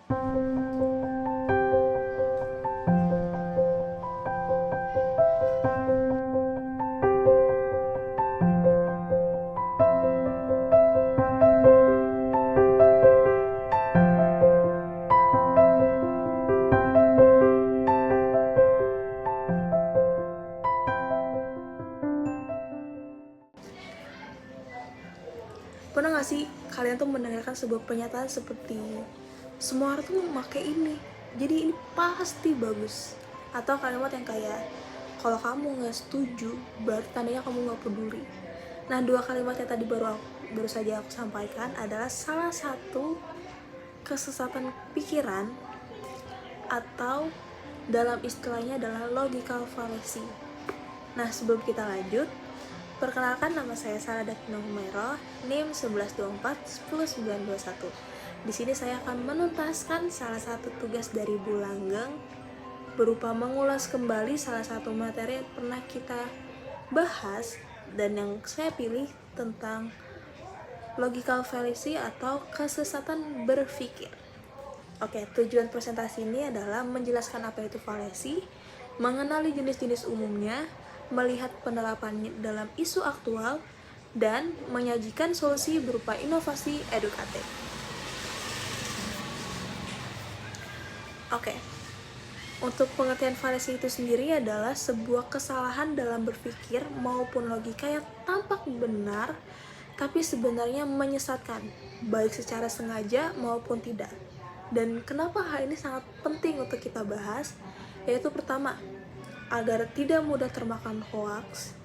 Pernah gak sih kalian tuh mendengarkan sebuah pernyataan seperti semua orang tuh memakai ini, jadi ini pasti bagus? Atau kalimat yang kayak kalau kamu gak setuju berarti tandanya kamu gak peduli. Nah, dua kalimat yang tadi baru saja aku sampaikan adalah salah satu kesesatan pikiran, atau dalam istilahnya adalah logical fallacy. Nah, sebelum kita lanjut, perkenalkan, nama saya Sarah Dakinong Humairah, NIM 1124-10921. Di sini saya akan menuntaskan salah satu tugas dari Bu Langgeng berupa mengulas kembali salah satu materi yang pernah kita bahas dan yang saya pilih tentang logical fallacy atau kesesatan berpikir. Oke, tujuan presentasi ini adalah menjelaskan apa itu fallacy, mengenali jenis-jenis umumnya, melihat penerapannya dalam isu aktual, dan menyajikan solusi berupa inovasi edukatif. Oke, untuk pengertian fallacy itu sendiri adalah sebuah kesalahan dalam berpikir maupun logika yang tampak benar, tapi sebenarnya menyesatkan, baik secara sengaja maupun tidak. Dan kenapa hal ini sangat penting untuk kita bahas? Yaitu pertama, agar tidak mudah termakan hoaks,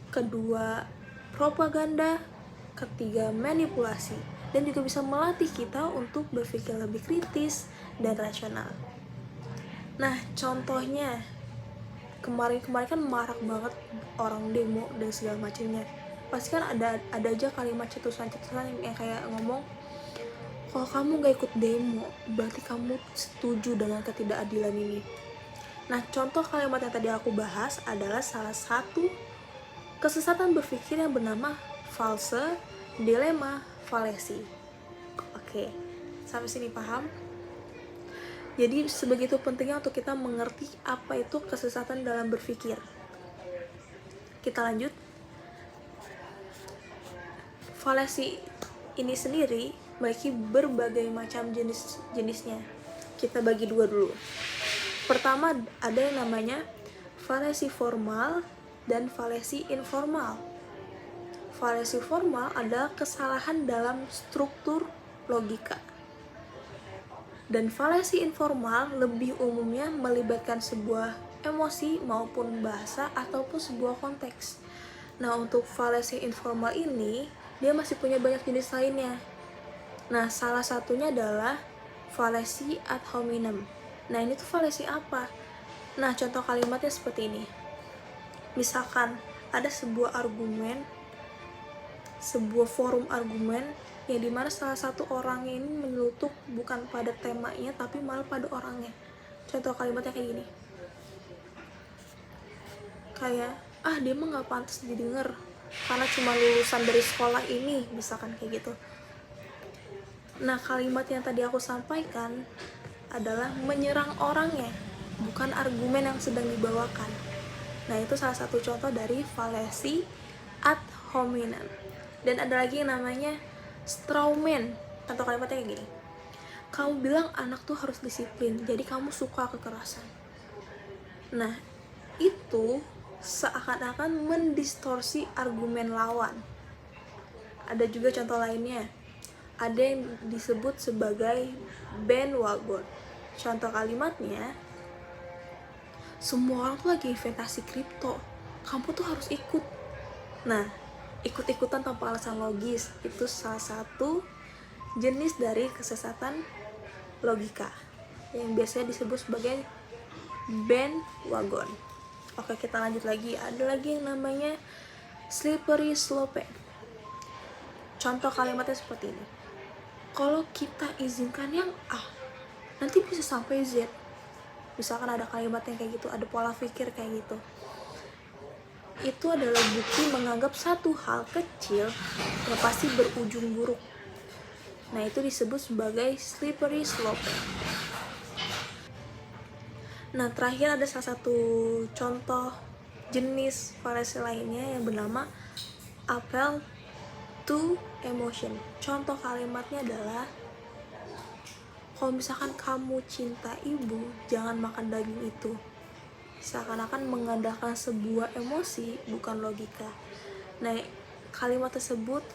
kedua, propaganda, ketiga, manipulasi, dan juga bisa melatih kita untuk berpikir lebih kritis dan rasional. Nah, contohnya, kemarin kan marak banget orang demo dan segala macamnya. Pasti kan ada aja kalimat cetusan-cetusan yang kayak ngomong, kalau kamu gak ikut demo, berarti kamu setuju dengan ketidakadilan ini. Nah, contoh kalimat yang tadi aku bahas adalah salah satu kesesatan berpikir yang bernama false dilema fallacy. Oke, sampai sini paham? Jadi sebegitu pentingnya untuk kita mengerti apa itu kesesatan dalam berpikir. Kita lanjut. Fallacy ini sendiri memiliki berbagai macam jenisnya. Kita bagi dua dulu. Pertama, ada yang namanya fallacy formal dan fallacy informal. Fallacy formal adalah kesalahan dalam struktur logika. Dan fallacy informal lebih umumnya melibatkan sebuah emosi maupun bahasa ataupun sebuah konteks. Nah, untuk fallacy informal ini, dia masih punya banyak jenis lainnya. Nah, salah satunya adalah fallacy ad hominem. Nah, ini tuh fallacy apa? Nah, contoh kalimatnya seperti ini. Misalkan ada sebuah argumen, sebuah forum argumen yang dimana salah satu orangnya ini menyelutuk bukan pada temanya tapi malah pada orangnya. Contoh kalimatnya kayak gini. Kayak, dia mah gak pantas didengar karena cuma lulusan dari sekolah ini, misalkan kayak gitu. Nah, kalimat yang tadi aku sampaikan adalah menyerang orangnya, bukan argumen yang sedang dibawakan. Nah, itu salah satu contoh dari fallacy ad hominem. Dan ada lagi yang namanya straw man. Contoh kalimatnya kayak gini. Kamu bilang anak tuh harus disiplin, jadi kamu suka kekerasan. Nah, itu seakan-akan mendistorsi argumen lawan. Ada juga contoh lainnya. Ada yang disebut sebagai bandwagon. Contoh kalimatnya, semua orang tuh lagi investasi kripto, kamu tuh harus ikut. Nah, ikut-ikutan tanpa alasan logis itu salah satu jenis dari kesesatan logika yang biasanya disebut sebagai bandwagon. Oke, kita lanjut lagi. Ada lagi yang namanya slippery slope. Contoh kalimatnya seperti ini. Kalau kita izinkan yang A, nanti bisa sampai Z. Misalkan ada kalimat yang kayak gitu, ada pola pikir kayak gitu. Itu adalah bukti menganggap satu hal kecil yang pasti berujung buruk. Nah, itu disebut sebagai slippery slope. Nah, terakhir ada salah satu contoh jenis fallacy lainnya yang bernama appeal to emotion. Contoh kalimatnya adalah, kalau misalkan kamu cinta ibu, jangan makan daging itu. Seakan-akan mengandalkan sebuah emosi, bukan logika. Nah, kalimat tersebut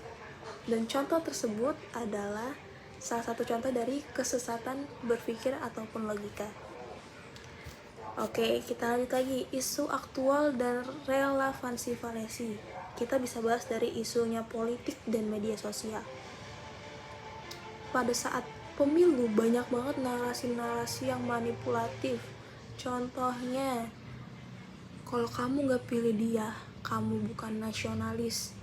dan contoh tersebut adalah salah satu contoh dari kesesatan berpikir ataupun logika. Oke, kita lanjut lagi. Isu aktual dan relevansi fallacy. Kita bisa bahas dari isunya politik dan media sosial. Pada saat pemilu, banyak banget narasi-narasi yang manipulatif. Contohnya, kalau kamu gak pilih dia, kamu bukan nasionalis.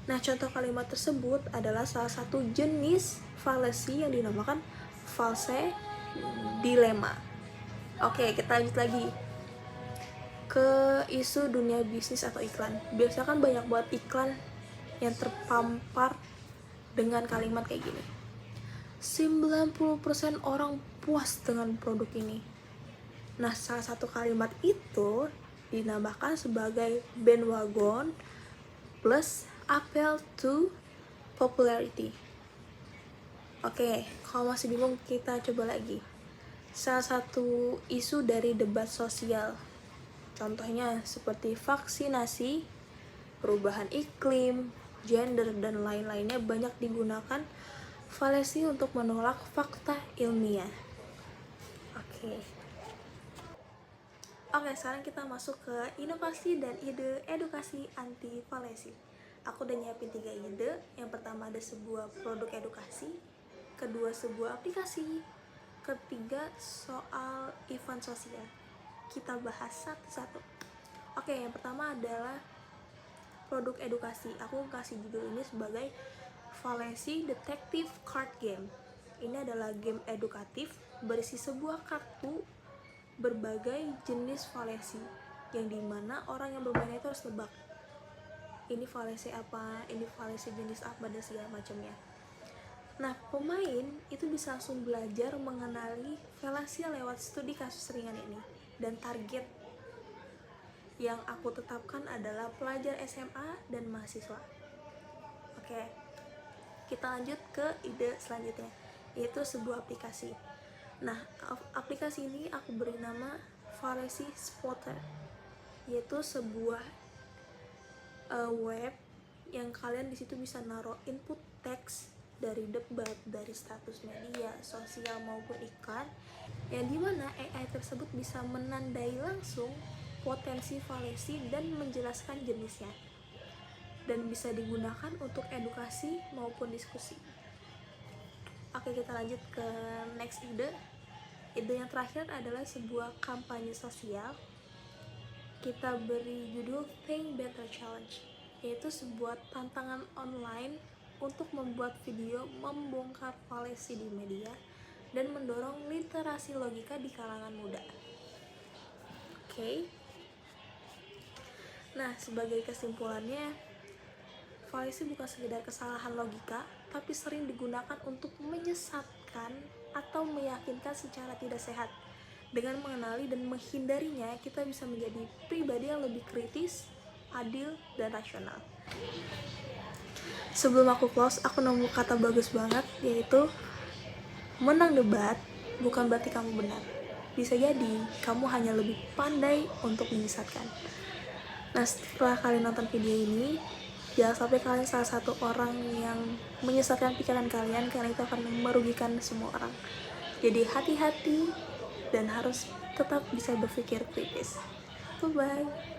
Nah, contoh kalimat tersebut adalah salah satu jenis fallacy yang dinamakan false dilemma. Oke, kita lanjut lagi ke isu dunia bisnis atau iklan. Biasanya kan banyak buat iklan yang terpampar dengan kalimat kayak gini, 90% orang puas dengan produk ini. Nah, salah satu kalimat itu dinamakan sebagai bandwagon plus appeal to popularity. Oke, kalau masih bingung kita coba lagi. Salah satu isu dari debat sosial, contohnya seperti vaksinasi, perubahan iklim, gender, dan lain-lainnya, banyak digunakan fallacy untuk menolak fakta ilmiah. Oke, sekarang kita masuk ke inovasi dan ide edukasi anti fallacy. Aku udah nyiapin 3 ide. Yang pertama ada sebuah produk edukasi, kedua sebuah aplikasi, ketiga soal event sosial. Kita bahas satu-satu. Oke, yang pertama adalah produk edukasi. Aku kasih judul ini sebagai Fallacy Detective Card Game. Ini adalah game edukatif berisi sebuah kartu berbagai jenis fallacy, yang dimana orang yang bermain itu harus nebak ini fallacy apa, ini fallacy jenis apa, dan segala macamnya. Nah, pemain itu bisa langsung belajar mengenali fallacy lewat studi kasus ringan ini. Dan target yang aku tetapkan adalah pelajar SMA dan mahasiswa. Oke, kita lanjut ke ide selanjutnya, yaitu sebuah aplikasi. Nah, aplikasi ini aku beri nama Fallacy Spotter, yaitu sebuah web yang kalian disitu bisa naruh input teks dari debat, dari status media sosial maupun iklan, yang dimana AI tersebut bisa menandai langsung potensi fallacy dan menjelaskan jenisnya, dan bisa digunakan untuk edukasi maupun diskusi. Oke, kita lanjut ke next ide. Ide yang terakhir adalah sebuah kampanye sosial. Kita beri judul Think Better Challenge, yaitu sebuah tantangan online untuk membuat video membongkar fallacy di media dan mendorong literasi logika di kalangan muda. Oke. Nah, sebagai kesimpulannya, fallacy bukan sekedar kesalahan logika, tapi sering digunakan untuk menyesatkan atau meyakinkan secara tidak sehat. Dengan mengenali dan menghindarinya, kita bisa menjadi pribadi yang lebih kritis, adil, dan rasional. Sebelum aku close, aku nemu kata bagus banget, yaitu menang debat bukan berarti kamu benar. Bisa jadi kamu hanya lebih pandai untuk menyesatkan. Nah, setelah kalian nonton video ini, jangan sampai kalian salah satu orang yang menyesatkan pikiran kalian, karena itu akan merugikan semua orang. Jadi hati-hati dan harus tetap bisa berpikir kritis. Bye-bye.